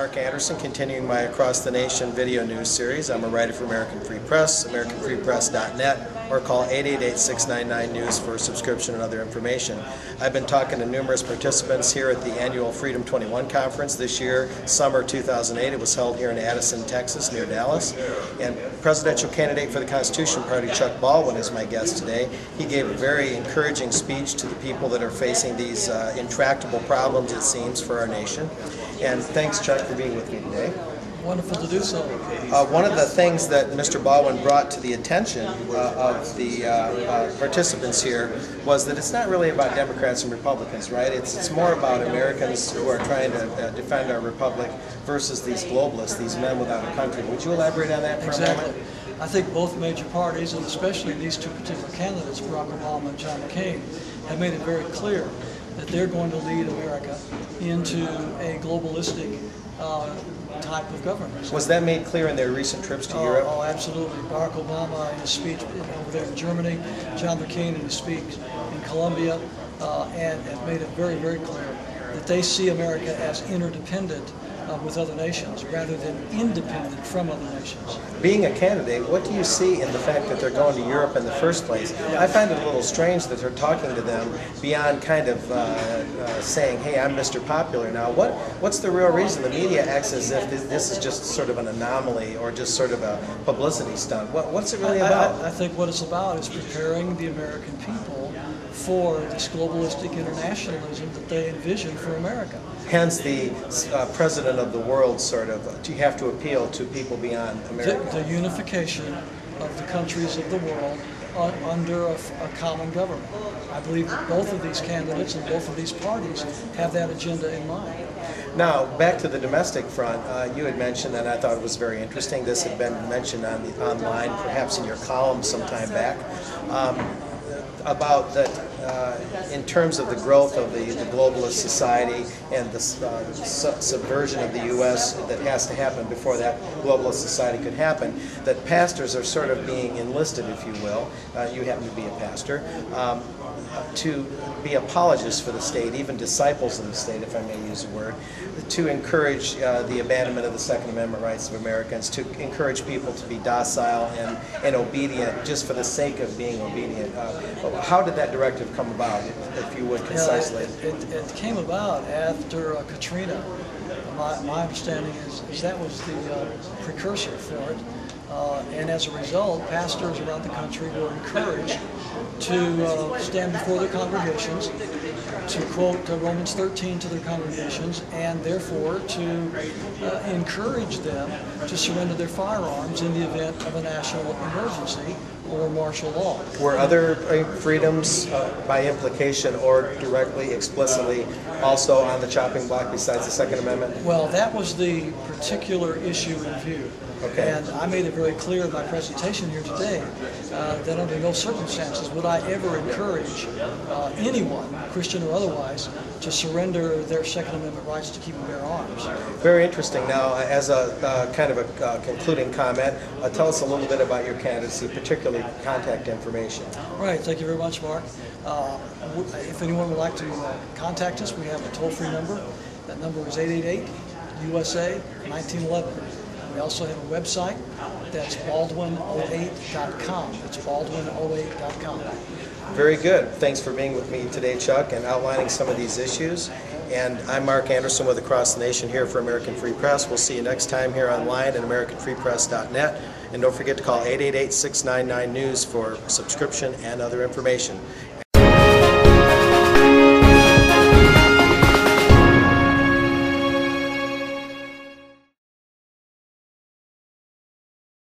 Mark Anderson, continuing my Across the Nation video news series. I'm a writer for American Free Press, AmericanFreePress.net, or call 888-699-NEWS for subscription and other information. I've been talking to numerous participants here at the annual Freedom 21 conference this year, summer 2008. It was held here in Addison, Texas, near Dallas. And presidential candidate for the Constitution Party, Chuck Baldwin, is my guest today. He gave a very encouraging speech to the people that are facing these intractable problems, it seems, for our nation. And thanks, Chuck, for being with me today. Wonderful to do so. One of the things that Mr. Baldwin brought to the attention of the participants here was that it's not really about Democrats and Republicans, right? It's more about Americans who are trying to defend our republic versus these globalists, these men without a country. Would you elaborate on that for a moment? Exactly. I think both major parties, and especially these two particular candidates, Barack Obama and John McCain, have made it very clear that they're going to lead America into a globalistic type of government. Was that made clear in their recent trips to Europe? Oh, absolutely. Barack Obama in his speech over there in Germany, John McCain in his speech in Colombia, and have made it very, very clear that they see America as interdependent with other nations rather than independent from other nations. Being a candidate, what do you see in the fact that they're going to Europe in the first place? I find it a little strange that they're talking to them beyond kind of saying, hey, I'm Mr. Popular now. What's the real reason? The media acts as if this is just sort of an anomaly or just sort of a publicity stunt. What's it really about? I think what it's about is preparing the American people for this globalistic internationalism that they envision for America. Hence the president of the world sort of, you have to appeal to people beyond America. The unification of the countries of the world under a common government. I believe that both of these candidates and both of these parties have that agenda in mind. Now, back to the domestic front, you had mentioned, and I thought it was very interesting, this had been mentioned online, perhaps in your column some time back, about that in terms of the growth of the globalist society and the subversion of the U.S. that has to happen before that globalist society could happen, that pastors are sort of being enlisted, if you will, you happen to be a pastor, to be apologists for the state, even disciples of the state, if I may use a word, to encourage the abandonment of the Second Amendment rights of Americans, to encourage people to be docile and obedient just for the sake of being obedient. How did that directive come about, if you would concisely? It came about after Katrina. My understanding is that was the precursor for it. And as a result, pastors around the country were encouraged to stand before their congregations, to quote Romans 13 to their congregations, and therefore to encourage them to surrender their firearms in the event of a national emergency or martial law. Were other freedoms, by implication or directly, explicitly, also on the chopping block besides the Second Amendment? Well, that was the particular issue in view. Okay. And I made it very clear in my presentation here today that under no circumstances would I ever encourage anyone, Christian or otherwise, to surrender their Second Amendment rights to keep and bear arms. Very interesting. Now, as a kind of a concluding comment, tell us a little bit about your candidacy, particularly contact information. All right. Thank you very much, Mark. If anyone would like to contact us, we have a toll-free number. That number is 888-USA-1911. We also have a website that's baldwin08.com. It's baldwin08.com. Very good. Thanks for being with me today, Chuck, and outlining some of these issues. And I'm Mark Anderson with Across the Nation here for American Free Press. We'll see you next time here online at AmericanFreePress.net. And don't forget to call 888-699-NEWS for subscription and other information.